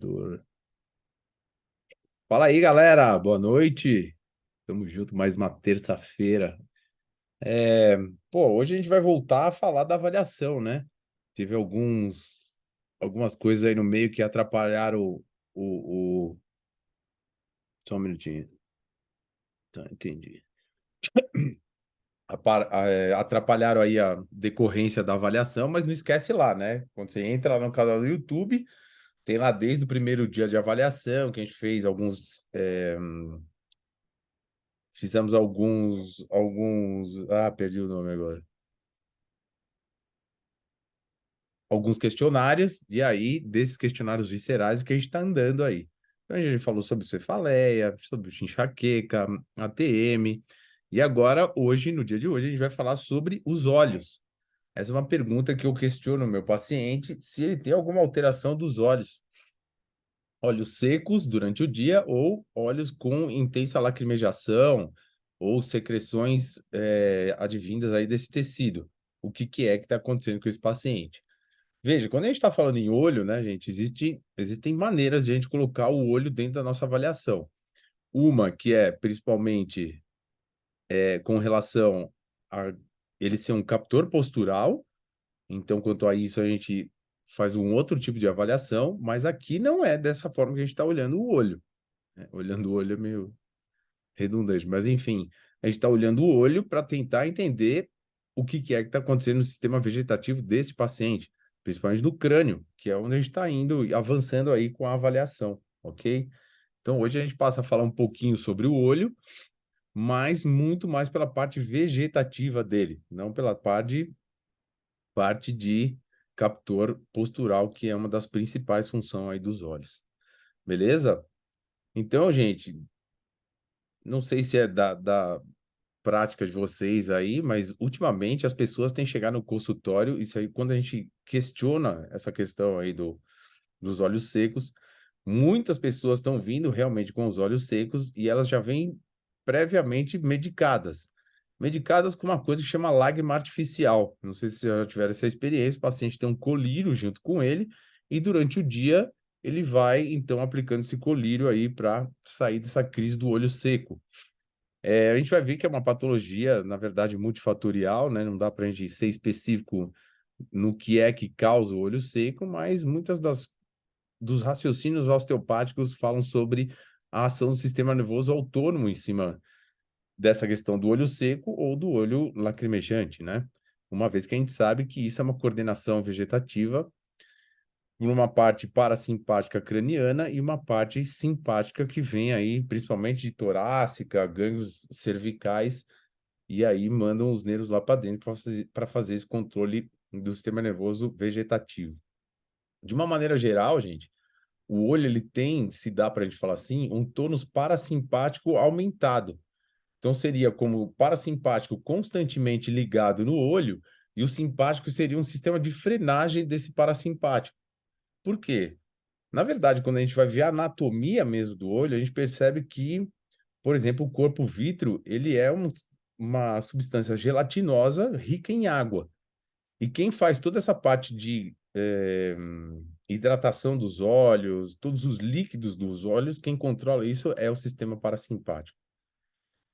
Gravador. Fala aí, galera. Boa noite. Tamo junto mais uma terça-feira. É, hoje a gente vai voltar a falar da avaliação, né? Teve algumas coisas aí no meio que atrapalharam o... Só um minutinho. Tá, entendi. Atrapalharam aí a decorrência da avaliação, mas não esquece lá, né? Quando você entra lá no canal do YouTube, tem lá desde o primeiro dia de avaliação, que a gente fez fizemos perdi o nome agora. Alguns questionários, e aí, desses questionários viscerais, que a gente está andando aí. Então, a gente falou sobre cefaleia, sobre enxaqueca, ATM, e agora, hoje, no dia de hoje, a gente vai falar sobre os olhos. Essa é uma pergunta que eu questiono o meu paciente, se ele tem alguma alteração dos olhos. Olhos secos durante o dia ou olhos com intensa lacrimejação ou secreções advindas aí desse tecido. O que que é que está acontecendo com esse paciente? Veja, quando a gente está falando em olho, né, gente, existem maneiras de a gente colocar o olho dentro da nossa avaliação. Uma que é principalmente com relação a ele ser um captor postural. Então, quanto a isso, a gente faz um outro tipo de avaliação, mas aqui não é dessa forma que a gente está olhando o olho, né? Olhando o olho é meio redundante, mas enfim, a gente está olhando o olho para tentar entender o que que é que está acontecendo no sistema vegetativo desse paciente, principalmente do crânio, que é onde a gente está indo e avançando aí com a avaliação, ok? Então, hoje a gente passa a falar um pouquinho sobre o olho, mas muito mais pela parte vegetativa dele, não pela parte de captor postural, que é uma das principais funções aí dos olhos. Beleza? Então, gente, não sei se é da prática de vocês aí, mas ultimamente as pessoas têm chegado no consultório, isso aí, quando a gente questiona essa questão aí dos olhos secos, muitas pessoas estão vindo realmente com os olhos secos e elas já vêm previamente medicadas. Medicadas com uma coisa que chama lágrima artificial. Não sei se vocês já tiveram essa experiência, o paciente tem um colírio junto com ele e durante o dia ele vai, então, aplicando esse colírio aí para sair dessa crise do olho seco. A gente vai ver que é uma patologia, na verdade, multifatorial, né? Não dá para a gente ser específico no que é que causa o olho seco, mas muitas dos raciocínios osteopáticos falam sobre a ação do sistema nervoso autônomo em cima dessa questão do olho seco ou do olho lacrimejante, né? Uma vez que a gente sabe que isso é uma coordenação vegetativa por uma parte parasimpática craniana e uma parte simpática que vem aí, principalmente de torácica, gânglios cervicais, e aí mandam os nervos lá para dentro para fazer esse controle do sistema nervoso vegetativo. De uma maneira geral, gente, o olho ele tem, se dá para a gente falar assim, um tônus parasimpático aumentado. Então seria como o parasimpático constantemente ligado no olho e o simpático seria um sistema de frenagem desse parasimpático. Por quê? Na verdade, quando a gente vai ver a anatomia mesmo do olho, a gente percebe que, por exemplo, o corpo vítreo, ele é uma substância gelatinosa rica em água. E quem faz toda essa parte de hidratação dos olhos, todos os líquidos dos olhos, quem controla isso é o sistema parasimpático.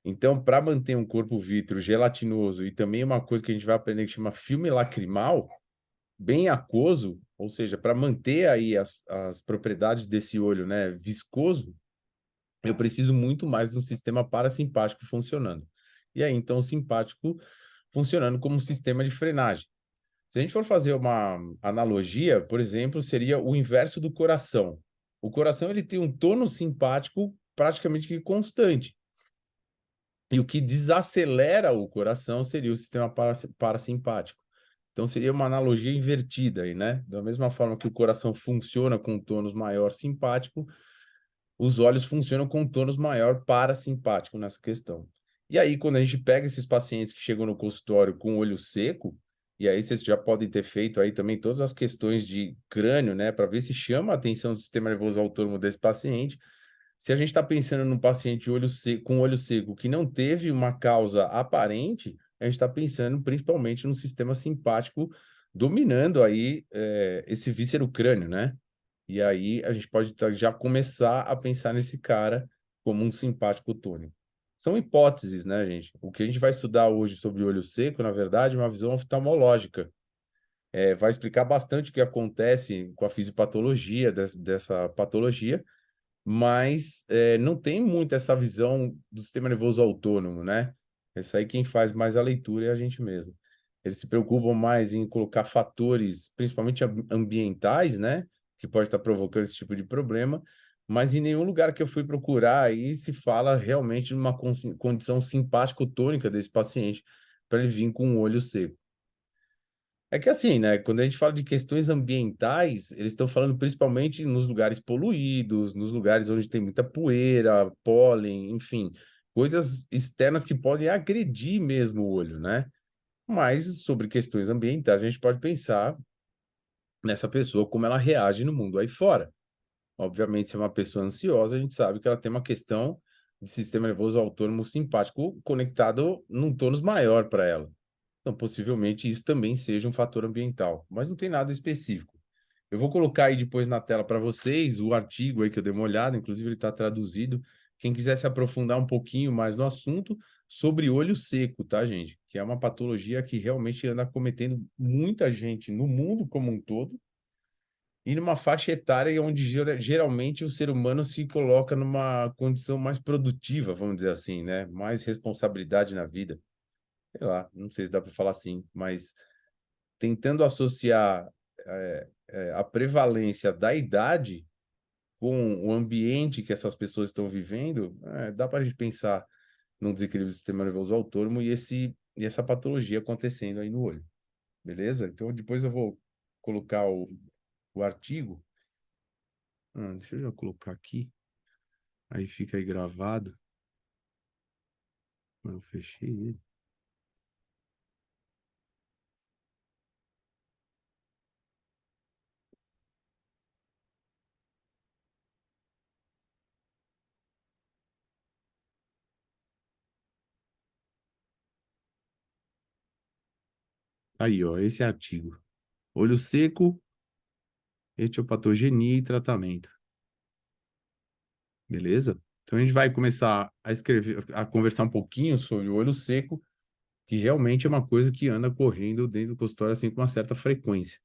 Então, para manter um corpo vítreo gelatinoso e também uma coisa que a gente vai aprender que chama filme lacrimal, bem aquoso, ou seja, para manter aí as propriedades desse olho, né, viscoso, eu preciso muito mais do sistema parasimpático funcionando. E aí, então, o simpático funcionando como um sistema de frenagem. Se a gente for fazer uma analogia, por exemplo, seria o inverso do coração. O coração ele tem um tônus simpático praticamente que constante. E o que desacelera o coração seria o sistema parasimpático. Então seria uma analogia invertida aí, né? Da mesma forma que o coração funciona com um tônus maior simpático, os olhos funcionam com um tônus maior parasimpático nessa questão. E aí, quando a gente pega esses pacientes que chegam no consultório com o olho seco, e aí vocês já podem ter feito aí também todas as questões de crânio, né, para ver se chama a atenção do sistema nervoso autônomo desse paciente. Se a gente está pensando num paciente com olho seco que não teve uma causa aparente, a gente está pensando principalmente no sistema simpático dominando aí esse víscero crânio, né? E aí a gente pode já começar a pensar nesse cara como um simpático tônico. São hipóteses, né, gente? O que a gente vai estudar hoje sobre o olho seco, na verdade, é uma visão oftalmológica. Vai explicar bastante o que acontece com a fisiopatologia dessa patologia, mas não tem muito essa visão do sistema nervoso autônomo, né? Isso aí quem faz mais a leitura é a gente mesmo. Eles se preocupam mais em colocar fatores, principalmente ambientais, né? Que pode estar provocando esse tipo de problema, mas em nenhum lugar que eu fui procurar aí se fala realmente de uma condição simpático-tônica desse paciente para ele vir com o olho seco. É que assim, né? Quando a gente fala de questões ambientais, eles estão falando principalmente nos lugares poluídos, nos lugares onde tem muita poeira, pólen, enfim, coisas externas que podem agredir mesmo o olho, né? Mas sobre questões ambientais, a gente pode pensar nessa pessoa como ela reage no mundo aí fora. Obviamente, se é uma pessoa ansiosa, a gente sabe que ela tem uma questão de sistema nervoso autônomo simpático conectado num tônus maior para ela. Então, possivelmente isso também seja um fator ambiental, mas não tem nada específico. Eu vou colocar aí depois na tela para vocês o artigo aí que eu dei uma olhada, inclusive ele está traduzido. Quem quiser se aprofundar um pouquinho mais no assunto sobre olho seco, tá, gente? Que é uma patologia que realmente anda acometendo muita gente no mundo como um todo e numa faixa etária onde geralmente o ser humano se coloca numa condição mais produtiva, vamos dizer assim, né? Mais responsabilidade na vida. Sei lá, não sei se dá para falar assim, mas tentando associar a prevalência da idade com o ambiente que essas pessoas estão vivendo, dá para a gente pensar num desequilíbrio do sistema nervoso autônomo e essa patologia acontecendo aí no olho, beleza? Então depois eu vou colocar o artigo. Deixa eu já colocar aqui, aí fica aí gravado. Eu fechei ele. Aí, ó, esse artigo. Olho seco, etiopatogenia e tratamento. Beleza? Então a gente vai começar a escrever, a conversar um pouquinho sobre o olho seco, que realmente é uma coisa que anda correndo dentro do consultório assim com uma certa frequência.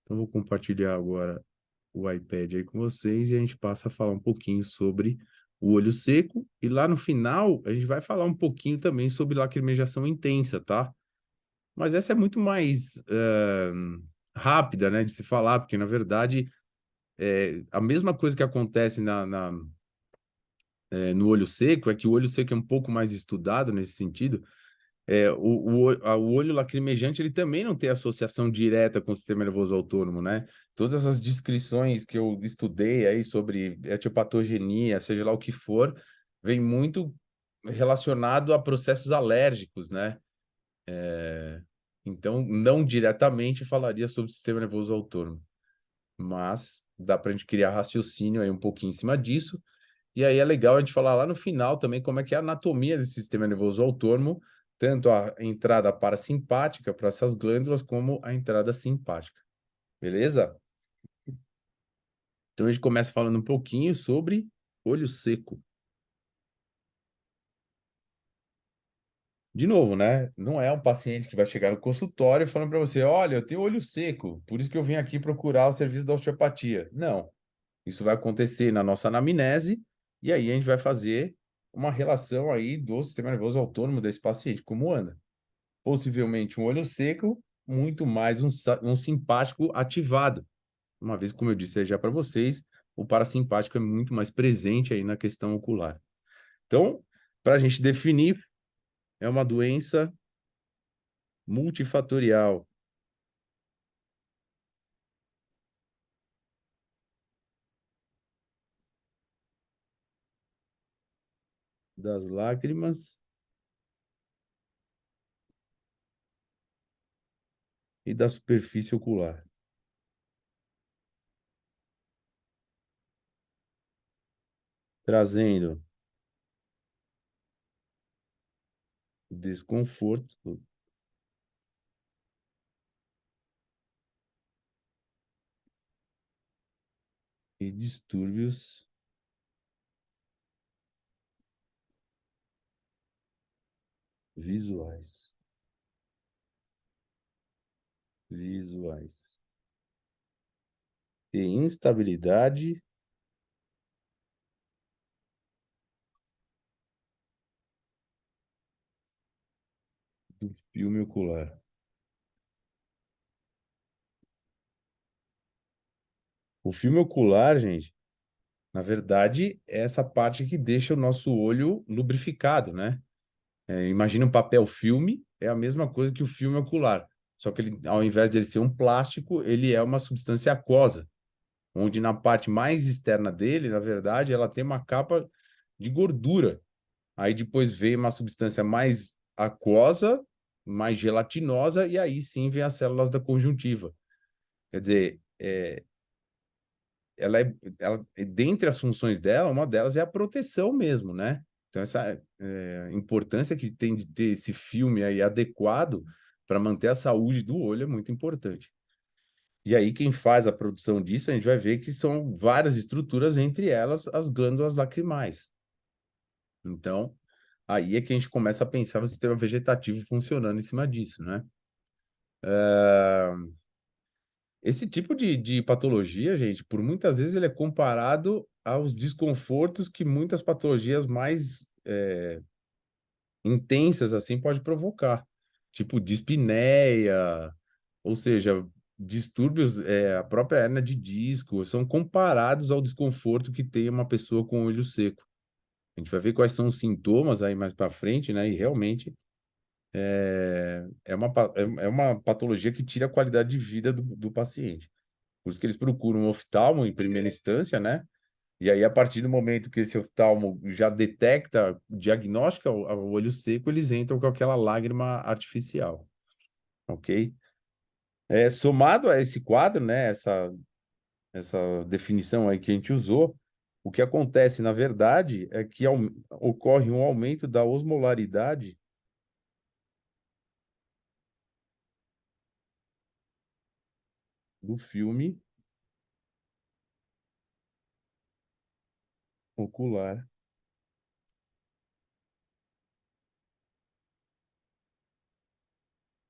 Então vou compartilhar agora o iPad aí com vocês e a gente passa a falar um pouquinho sobre o olho seco e lá no final a gente vai falar um pouquinho também sobre lacrimejação intensa, tá? Mas essa é muito mais rápida, né, de se falar, porque na verdade a mesma coisa que acontece no olho seco, é que o olho seco é um pouco mais estudado nesse sentido. O olho lacrimejante ele também não tem associação direta com o sistema nervoso autônomo, né? Todas as descrições que eu estudei aí sobre etiopatogenia, seja lá o que for, vem muito relacionado a processos alérgicos, né? Então, não diretamente falaria sobre o sistema nervoso autônomo, mas dá para a gente criar raciocínio aí um pouquinho em cima disso. E aí é legal a gente falar lá no final também como é que é a anatomia desse sistema nervoso autônomo, tanto a entrada parasimpática para essas glândulas, como a entrada simpática. Beleza? Então a gente começa falando um pouquinho sobre olho seco. De novo, né? Não é um paciente que vai chegar no consultório falando para você: olha, eu tenho olho seco, por isso que eu vim aqui procurar o serviço da osteopatia. Não. Isso vai acontecer na nossa anamnese, e aí a gente vai fazer uma relação aí do sistema nervoso autônomo desse paciente, como anda. Possivelmente um olho seco, muito mais um simpático ativado. Uma vez, como eu disse aí já para vocês, o parasimpático é muito mais presente aí na questão ocular. Então, para a gente definir, é uma doença multifatorial das lágrimas e da superfície ocular, trazendo desconforto e distúrbios visuais. Visuais. E instabilidade do filme ocular. O filme ocular, gente, na verdade, é essa parte que deixa o nosso olho lubrificado, né? Imagina um papel filme, é a mesma coisa que o filme ocular. Só que ele, ao invés de ele ser um plástico, ele é uma substância aquosa, onde na parte mais externa dele, na verdade, ela tem uma capa de gordura. Aí depois vem uma substância mais aquosa, mais gelatinosa, e aí sim vem as células da conjuntiva. Quer dizer, dentre as funções dela, uma delas é a proteção mesmo, né? Então, essa importância que tem de ter esse filme aí adequado para manter a saúde do olho é muito importante. E aí, quem faz a produção disso, a gente vai ver que são várias estruturas, entre elas as glândulas lacrimais. Então, aí é que a gente começa a pensar no sistema vegetativo funcionando em cima disso, né? Esse tipo de patologia, gente, por muitas vezes ele é comparado aos desconfortos que muitas patologias mais intensas assim pode provocar, tipo dispneia, ou seja, distúrbios, a própria hérnia de disco, são comparados ao desconforto que tem uma pessoa com o olho seco. A gente vai ver quais são os sintomas aí mais para frente, né? E realmente é uma patologia que tira a qualidade de vida do paciente. Por isso que eles procuram um oftalmo em primeira instância, né? E aí, a partir do momento que esse oftalmo já detecta, diagnostica o olho seco, eles entram com aquela lágrima artificial, ok? Somado a esse quadro, né? Essa definição aí que a gente usou, o que acontece, na verdade, é que ocorre um aumento da osmolaridade do filme ocular.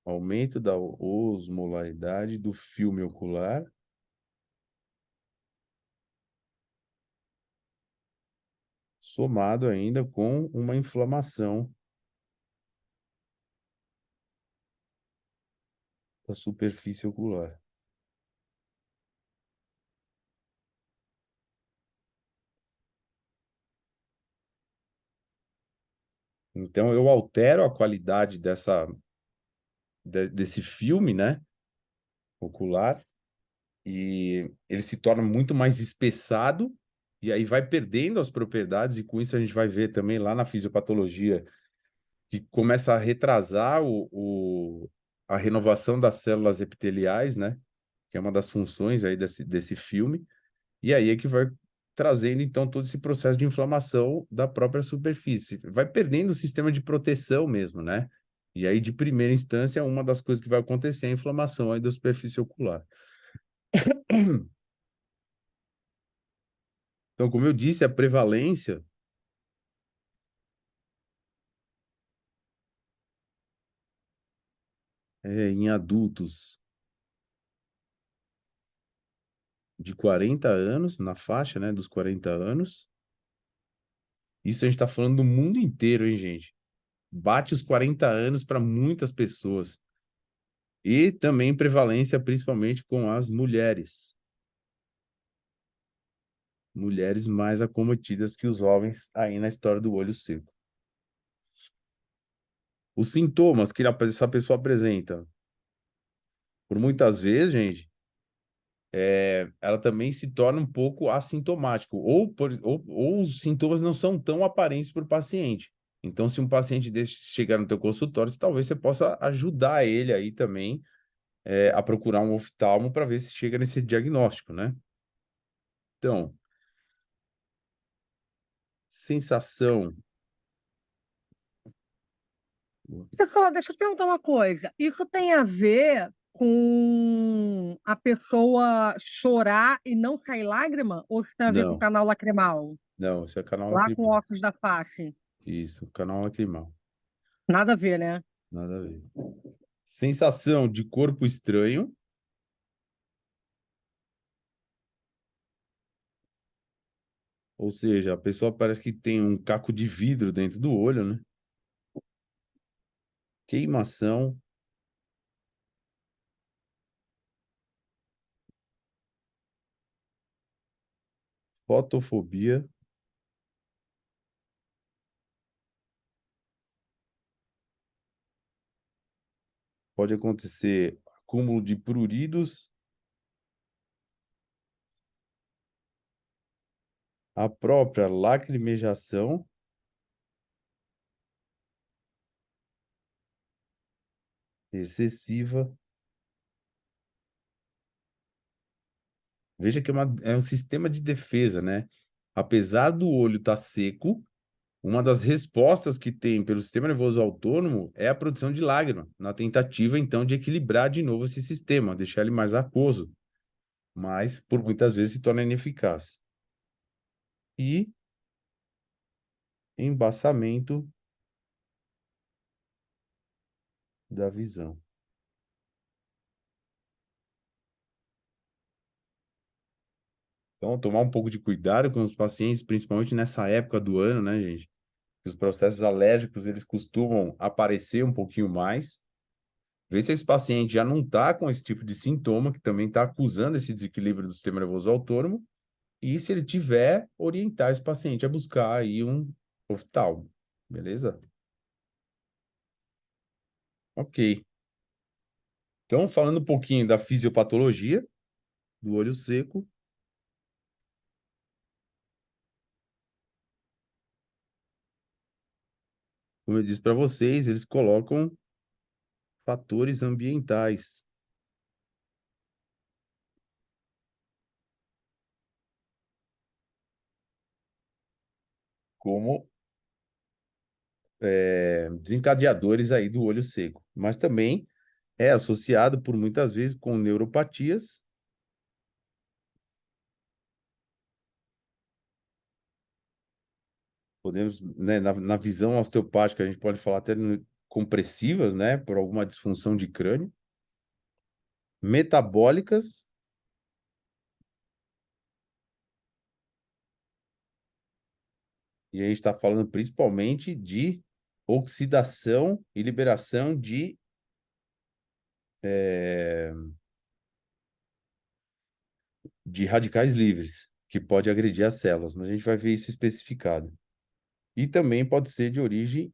Aumento da osmolaridade do filme ocular, somado ainda com uma inflamação da superfície ocular. Então, eu altero a qualidade desse filme, né, ocular, e ele se torna muito mais espessado, e aí vai perdendo as propriedades, e com isso a gente vai ver também lá na fisiopatologia que começa a retrasar a renovação das células epiteliais, né, que é uma das funções aí desse filme. E aí é que vai trazendo, então, todo esse processo de inflamação da própria superfície. Vai perdendo o sistema de proteção mesmo, né? E aí, de primeira instância, uma das coisas que vai acontecer é a inflamação aí da superfície ocular. Então, como eu disse, a prevalência em adultos de 40 anos, na faixa, né, dos 40 anos. Isso a gente está falando do mundo inteiro, hein, gente? Bate os 40 anos para muitas pessoas. E também prevalência, principalmente com as mulheres. Mulheres mais acometidas que os homens aí na história do olho seco. Os sintomas que essa pessoa apresenta, por muitas vezes, gente, ela também se torna um pouco assintomático, ou os sintomas não são tão aparentes para o paciente. Então, se um paciente desse chegar no teu consultório, talvez você possa ajudar ele aí também a procurar um oftalmo para ver se chega nesse diagnóstico, né? Então, sensação. Pessoal, deixa eu te perguntar uma coisa. Isso tem a ver com a pessoa chorar e não sair lágrima? Ou isso tem a ver com o Não, canal lacrimal? não, isso é canal Lá com lacrimal. ossos da face? Isso, canal lacrimal. Nada a ver, né? Nada a ver. Sensação de corpo estranho, ou seja, a pessoa parece que tem um caco de vidro dentro do olho, né? Queimação, fotofobia, pode acontecer acúmulo de pruridos, a própria lacrimejação excessiva. Veja que é um sistema de defesa, né? Apesar do olho estar seco, uma das respostas que tem pelo sistema nervoso autônomo é a produção de lágrima, na tentativa, então, de equilibrar de novo esse sistema, deixar ele mais aquoso, mas por muitas vezes se torna ineficaz. E embaçamento da visão. Então, tomar um pouco de cuidado com os pacientes, principalmente nessa época do ano, né, gente? Os processos alérgicos, eles costumam aparecer um pouquinho mais. Ver se esse paciente já não está com esse tipo de sintoma, que também está acusando esse desequilíbrio do sistema nervoso autônomo, e se ele tiver, orientar esse paciente a buscar aí um oftalmo, beleza? Ok. Então, falando um pouquinho da fisiopatologia do olho seco, como eu disse para vocês, eles colocam fatores ambientais, como desencadeadores aí do olho seco, mas também é associado por muitas vezes com neuropatias. Podemos, né, na visão osteopática, a gente pode falar até compressivas, né, por alguma disfunção de crânio, metabólicas, e a gente está falando principalmente de oxidação e liberação eh, de radicais livres, que pode agredir as células, mas a gente vai ver isso especificado. E também pode ser de origem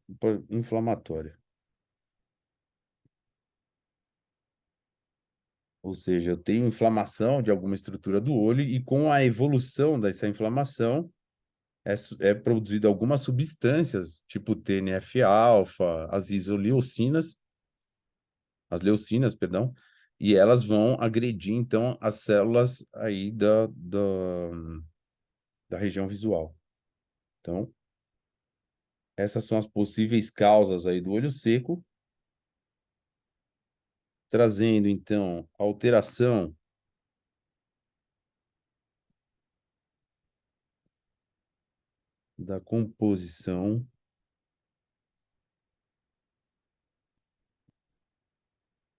inflamatória. Ou seja, eu tenho inflamação de alguma estrutura do olho e com a evolução dessa inflamação, é produzido algumas substâncias, tipo TNF-alfa, as isoleucinas, as leucinas, perdão, e elas vão agredir, então, as células aí da região visual. Então, essas são as possíveis causas aí do olho seco, trazendo, então, alteração da composição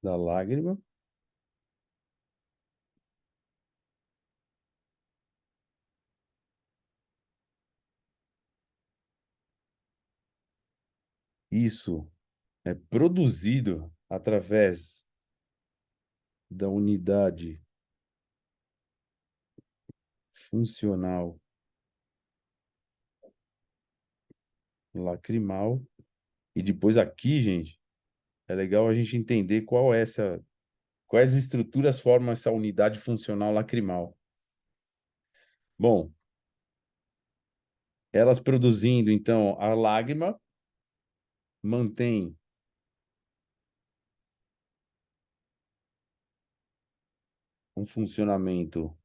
da lágrima. Isso é produzido através da unidade funcional lacrimal. E depois aqui, gente, é legal a gente entender quais estruturas formam essa unidade funcional lacrimal. Bom, elas produzindo, então, a lágrima, mantém um funcionamento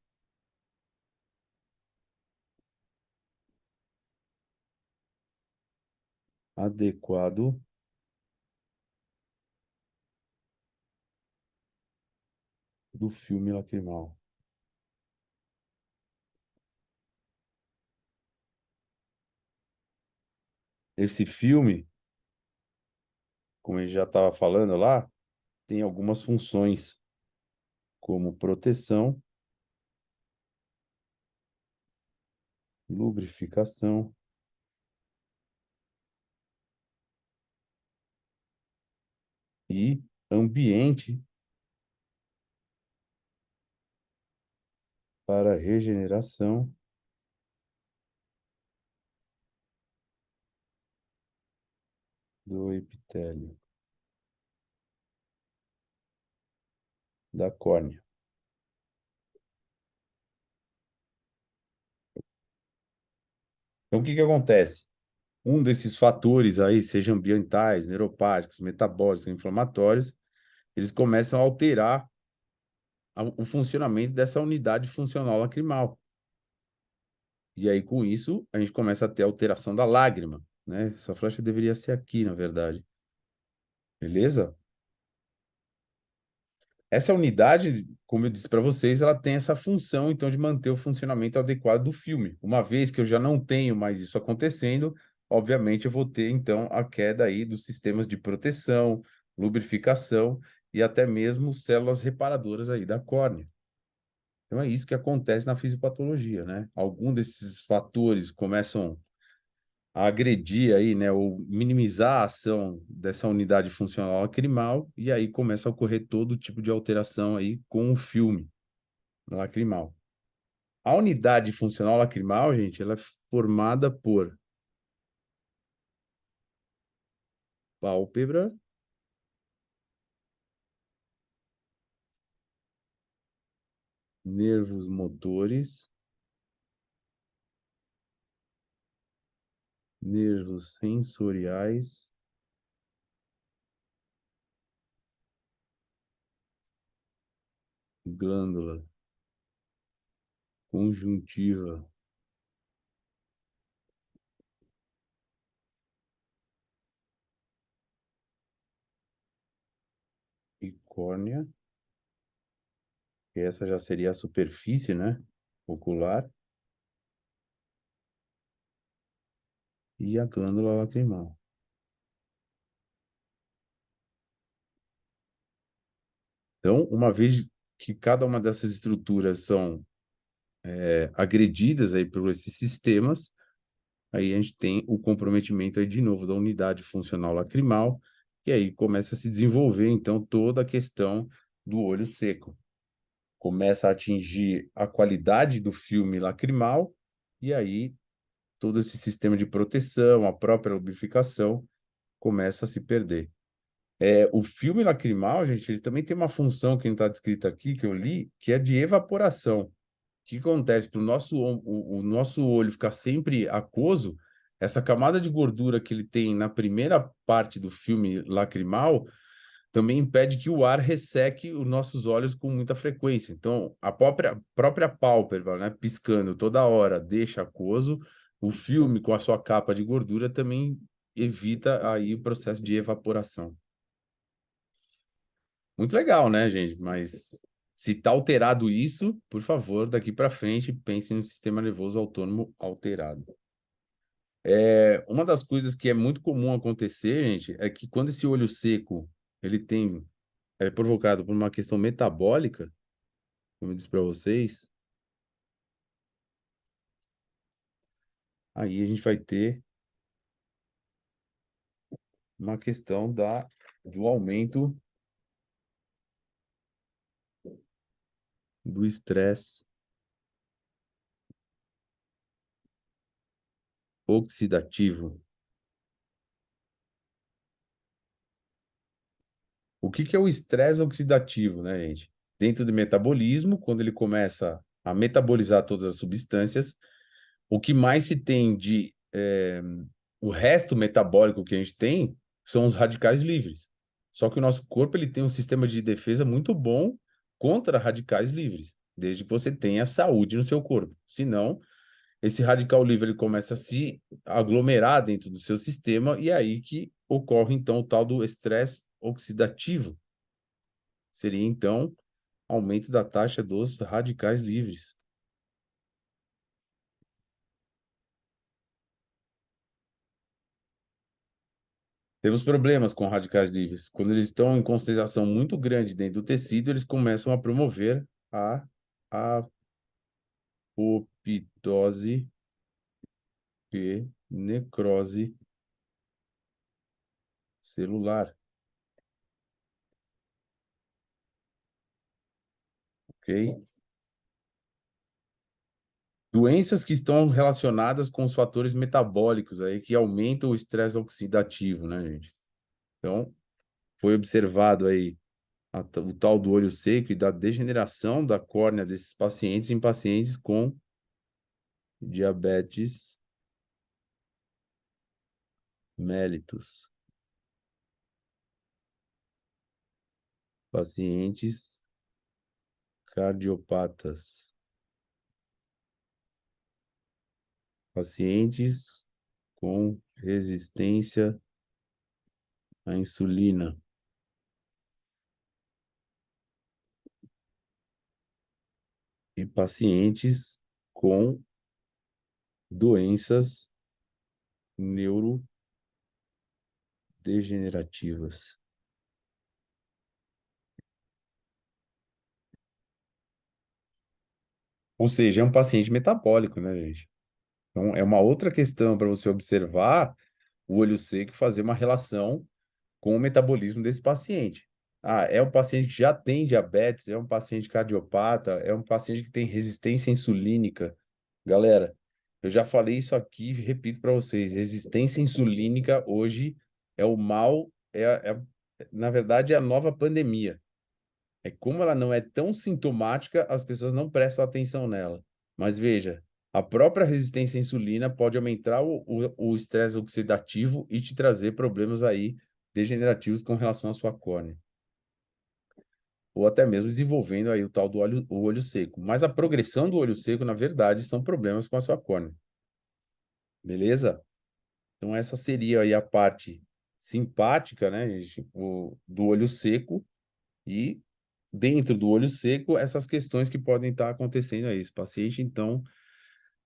adequado do filme lacrimal. Esse filme, como a gente já estava falando lá, tem algumas funções, como proteção, lubrificação e ambiente para regeneração do epitélio da córnea. Então, o que que acontece? Um desses fatores aí, seja ambientais, neuropáticos, metabólicos, inflamatórios, eles começam a alterar o funcionamento dessa unidade funcional lacrimal. E aí, com isso, a gente começa a ter alteração da lágrima, né? Essa flecha deveria ser aqui, na verdade. Beleza? Essa unidade, como eu disse para vocês, ela tem essa função, então, de manter o funcionamento adequado do filme. Uma vez que eu já não tenho mais isso acontecendo, obviamente eu vou ter, então, a queda aí dos sistemas de proteção, lubrificação e até mesmo células reparadoras aí da córnea. Então, é isso que acontece na fisiopatologia, né? Algum desses fatores começam a agredir aí, né, ou minimizar a ação dessa unidade funcional lacrimal, e aí começa a ocorrer todo tipo de alteração aí com o filme lacrimal. A unidade funcional lacrimal, gente, ela é formada por pálpebra, nervos motores, nervos sensoriais, glândula conjuntiva e córnea, que essa já seria a superfície, né, ocular, e a glândula lacrimal. Então, uma vez que cada uma dessas estruturas são agredidas aí por esses sistemas, aí a gente tem o comprometimento aí de novo da unidade funcional lacrimal, e aí começa a se desenvolver então toda a questão do olho seco. Começa a atingir a qualidade do filme lacrimal, e aí todo esse sistema de proteção, a própria lubrificação, começa a se perder. O filme lacrimal, gente, ele também tem uma função que não está descrita aqui, que eu li, que é de evaporação. O que acontece para o nosso olho ficar sempre aquoso, essa camada de gordura que ele tem na primeira parte do filme lacrimal também impede que o ar resseque os nossos olhos com muita frequência. Então, a própria pálpebra, né, piscando toda hora, deixa aquoso. O filme com a sua capa de gordura também evita aí o processo de evaporação. Muito legal, né, gente? Mas se tá alterado isso, por favor, daqui para frente, pense no sistema nervoso autônomo alterado. Uma das coisas que é muito comum acontecer, gente, é que quando esse olho seco é provocado por uma questão metabólica, como eu disse para vocês, aí a gente vai ter uma questão do aumento do estresse oxidativo. O que que é o estresse oxidativo, né, gente? Dentro do metabolismo, quando ele começa a metabolizar todas as substâncias, o que mais se tem o resto metabólico que a gente tem são os radicais livres. Só que o nosso corpo ele tem um sistema de defesa muito bom contra radicais livres, desde que você tenha saúde no seu corpo. Senão, esse radical livre ele começa a se aglomerar dentro do seu sistema e é aí que ocorre então o tal do estresse oxidativo. Seria então aumento da taxa dos radicais livres. Temos problemas com radicais livres. Quando eles estão em concentração muito grande dentro do tecido, eles começam a promover a apoptose e necrose celular, ok? Doenças que estão relacionadas com os fatores metabólicos aí que aumentam o estresse oxidativo, né, gente? Então, foi observado aí o tal do olho seco e da degeneração da córnea desses pacientes em pacientes com diabetes mellitus, pacientes cardiopatas, pacientes com resistência à insulina e pacientes com doenças neurodegenerativas. Ou seja, é um paciente metabólico, né, gente? Então, é uma outra questão para você observar o olho seco e fazer uma relação com o metabolismo desse paciente. Ah, é um paciente que já tem diabetes, é um paciente cardiopata, é um paciente que tem resistência insulínica. Galera, eu já falei isso aqui e repito para vocês, resistência insulínica hoje é o mal, na verdade, é a nova pandemia. É como ela não é tão sintomática, as pessoas não prestam atenção nela. Mas veja, a própria resistência à insulina pode aumentar o estresse oxidativo e te trazer problemas aí degenerativos com relação à sua córnea. Ou até mesmo desenvolvendo aí o tal do o olho seco. Mas a progressão do olho seco, na verdade, são problemas com a sua córnea. Beleza? Então essa seria aí a parte simpática, né, do olho seco. E dentro do olho seco, essas questões que podem estar acontecendo aí. Esse paciente, então,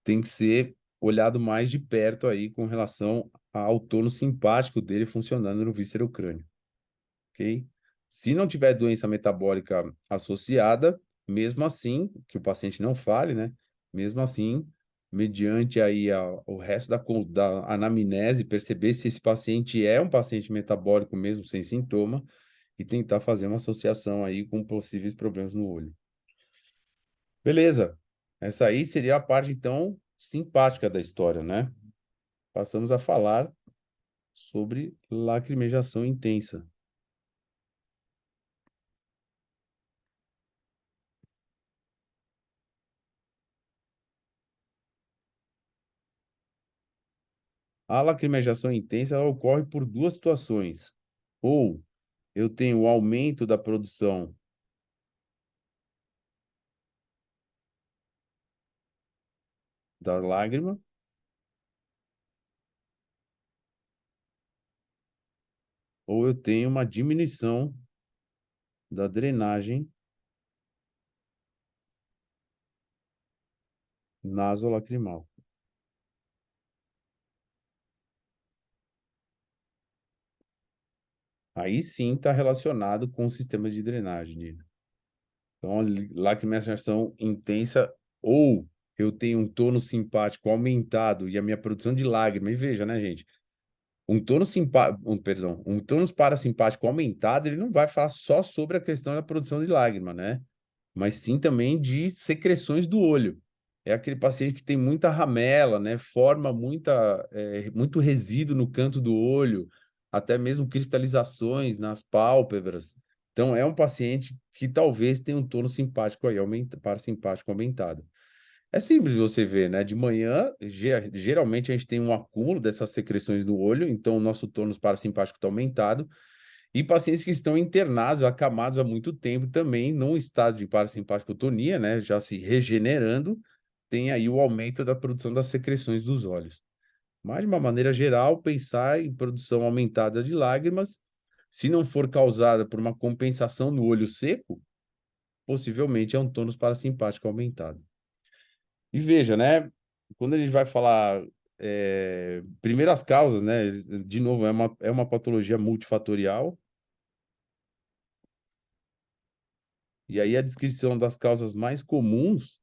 tem que ser olhado mais de perto aí com relação ao tono simpático dele funcionando no víscero crânio, ok? Se não tiver doença metabólica associada, mesmo assim, que o paciente não fale, né? Mesmo assim, mediante aí o resto da anamnese, perceber se esse paciente é um paciente metabólico mesmo sem sintoma, e tentar fazer uma associação aí com possíveis problemas no olho. Beleza. Essa aí seria a parte, então, simpática da história, né? Passamos a falar sobre lacrimejação intensa. A lacrimejação intensa ela ocorre por duas situações. Ou eu tenho o aumento da produção da lágrima, ou eu tenho uma diminuição da drenagem nasolacrimal. Aí sim está relacionado com o sistema de drenagem, Nina. Então, lacrimejação intensa, ou eu tenho um tono simpático aumentado e a minha produção de lágrima, e veja, né, gente? Um tônus parasimpático aumentado, ele não vai falar só sobre a questão da produção de lágrima, né? Mas sim também de secreções do olho. É aquele paciente que tem muita ramela, né? Forma muito resíduo no canto do olho, até mesmo cristalizações nas pálpebras. Então, é um paciente que talvez tenha um tono simpático aí, parasimpático aumentado. É simples de você ver, né? De manhã, geralmente a gente tem um acúmulo dessas secreções do olho, então o nosso tônus parasimpático está aumentado. E pacientes que estão internados, acamados há muito tempo, também num estado de parasimpaticotonia, né? Já se regenerando, tem aí o aumento da produção das secreções dos olhos. Mas, de uma maneira geral, pensar em produção aumentada de lágrimas, se não for causada por uma compensação no olho seco, possivelmente é um tônus parasimpático aumentado. E veja, né? Quando a gente vai falar primeiro as causas, né? De novo, é uma patologia multifatorial. E aí a descrição das causas mais comuns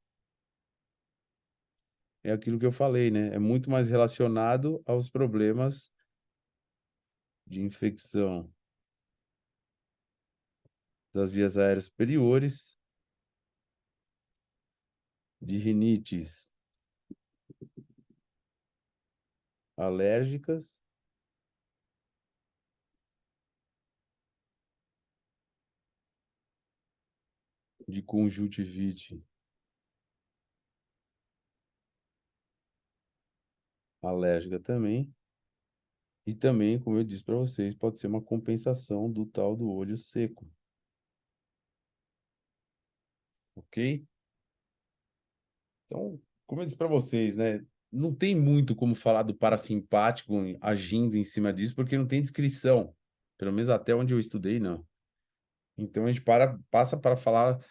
é aquilo que eu falei, né? É muito mais relacionado aos problemas de infecção das vias aéreas superiores, de rinites alérgicas, de conjuntivite alérgica também. E também, como eu disse para vocês, pode ser uma compensação do tal do olho seco, ok? Então, como eu disse para vocês, né? Não tem muito como falar do parasimpático agindo em cima disso, porque não tem descrição. Pelo menos até onde eu estudei, não. Então, a gente passa para falar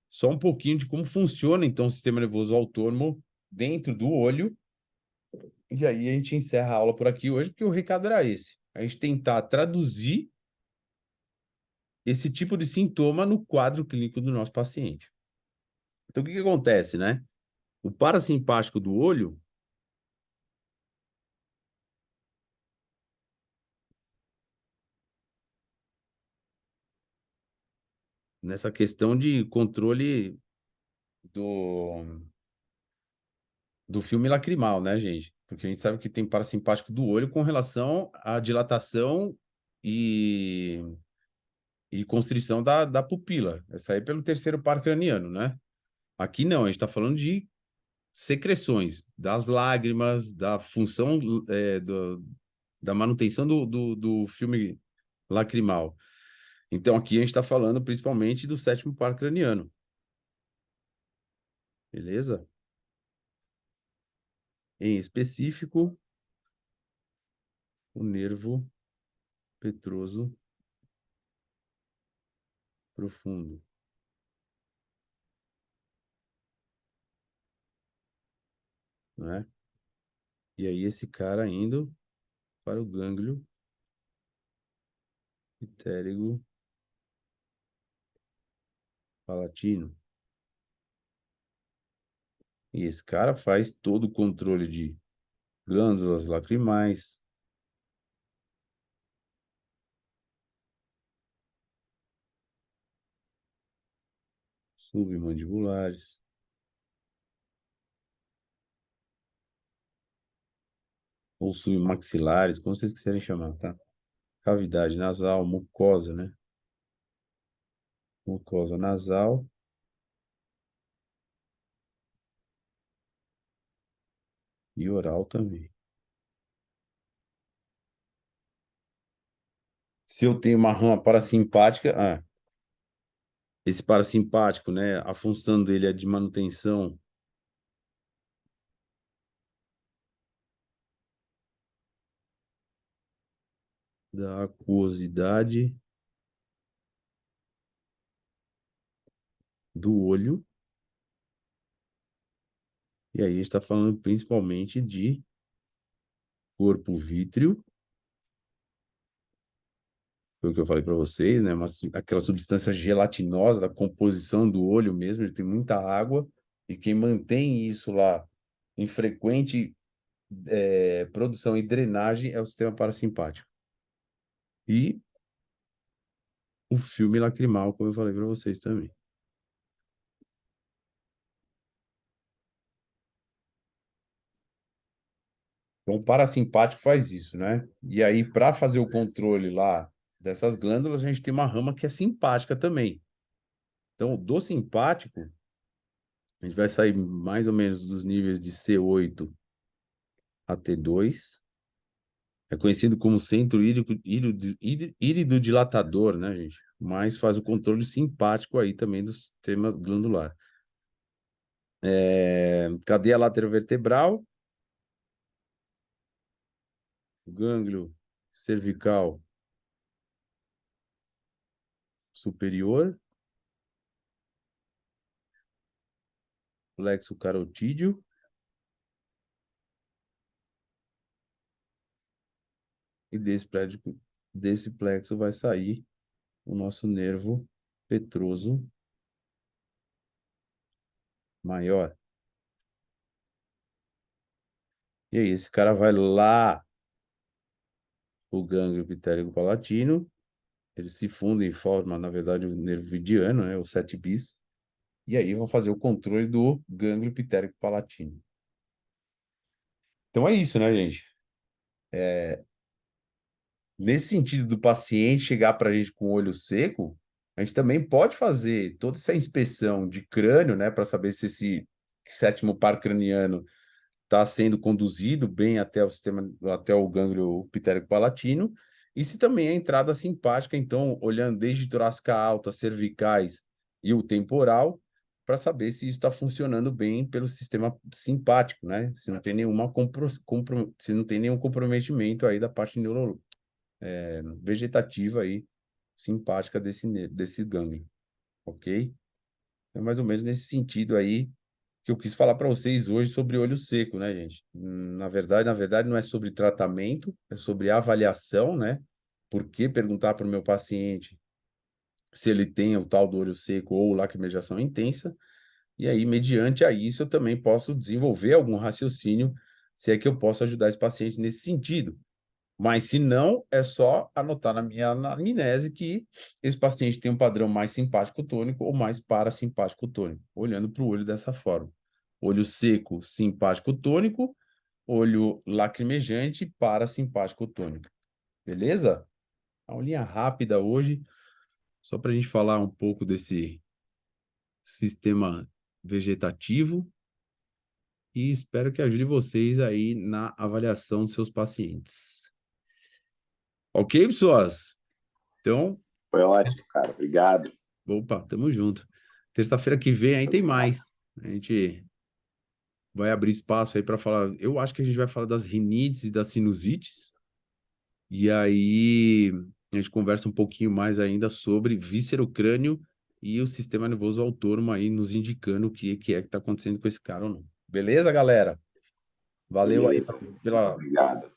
só um pouquinho de como funciona, então, o sistema nervoso autônomo dentro do olho. E aí a gente encerra a aula por aqui hoje, porque o recado era esse. A gente tentar traduzir esse tipo de sintoma no quadro clínico do nosso paciente. Então, o que que acontece, né? O parasimpático do olho, nessa questão de controle do, do filme lacrimal, né, gente? Porque a gente sabe que tem parasimpático do olho com relação à dilatação e, e constrição da pupila. Essa aí é pelo terceiro par craniano, né? Aqui não, a gente está falando de secreções, das lágrimas, da função da manutenção do filme lacrimal. Então, aqui a gente está falando principalmente do sétimo par craniano, beleza? Em específico, o nervo petroso profundo, né? E aí esse cara indo para o gânglio pitérigo palatino. E esse cara faz todo o controle de glândulas lacrimais, submandibulares, ou submaxilares, como vocês quiserem chamar, tá? Cavidade nasal, mucosa, né? Mucosa nasal e oral também. Se eu tenho uma rama parasimpática, esse parasimpático, né? A função dele é de manutenção da aquosidade do olho. E aí está falando principalmente de corpo vítreo, foi o que eu falei para vocês, né? Aquela substância gelatinosa da composição do olho mesmo, ele tem muita água, e quem mantém isso lá em frequente produção e drenagem é o sistema parasimpático. E o filme lacrimal, como eu falei para vocês também. Então, o parasimpático faz isso, né? E aí, para fazer o controle lá dessas glândulas, a gente tem uma rama que é simpática também. Então, do simpático, a gente vai sair mais ou menos dos níveis de C8 a T2. É conhecido como centro írido dilatador, né, gente? Mas faz o controle simpático aí também do sistema glandular. Cadeia laterovertebral, gânglio cervical superior, plexo carotídeo. E desse plexo vai sair o nosso nervo petroso maior. E aí, esse cara vai lá, o gânglio pitérico palatino, ele se funde e forma, na verdade, o nervo vidiano, né, o 7 bis. E aí vão fazer o controle do gânglio pitérico palatino. Então é isso, né, gente? Nesse sentido do paciente chegar para a gente com o olho seco, a gente também pode fazer toda essa inspeção de crânio, né, para saber se esse sétimo par craniano está sendo conduzido bem até o sistema, até o gânglio pitérico palatino, e se também a entrada simpática, então, olhando desde torácica alta, cervicais e o temporal, para saber se isso está funcionando bem pelo sistema simpático, né? Se não tem se não tem nenhum comprometimento aí da parte vegetativa aí, simpática desse gânglio, ok? É mais ou menos nesse sentido aí que eu quis falar para vocês hoje sobre olho seco, né, gente? Na verdade, não é sobre tratamento, é sobre avaliação, né? Por que perguntar para o meu paciente se ele tem o tal do olho seco ou lacrimejação intensa? E aí, mediante a isso, eu também posso desenvolver algum raciocínio, se é que eu posso ajudar esse paciente nesse sentido. Mas se não, é só anotar na minha anamnese que esse paciente tem um padrão mais simpático tônico ou mais parasimpático tônico, olhando para o olho dessa forma. Olho seco, simpático tônico, olho lacrimejante, parasimpático tônico. Beleza? Aulinha rápida hoje, só para a gente falar um pouco desse sistema vegetativo e espero que ajude vocês aí na avaliação dos seus pacientes. Ok, pessoas? Então, Foi ótimo, cara. Obrigado. opa, tamo junto. Terça-feira que vem aí tem mais. A gente vai abrir espaço aí para falar. Eu acho que a gente vai falar das rinites e das sinusites. E aí a gente conversa um pouquinho mais ainda sobre víscero-crânio e o sistema nervoso autônomo aí nos indicando o que é que tá acontecendo com esse cara ou não. Beleza, galera? Valeu aí Beleza. pela Obrigado.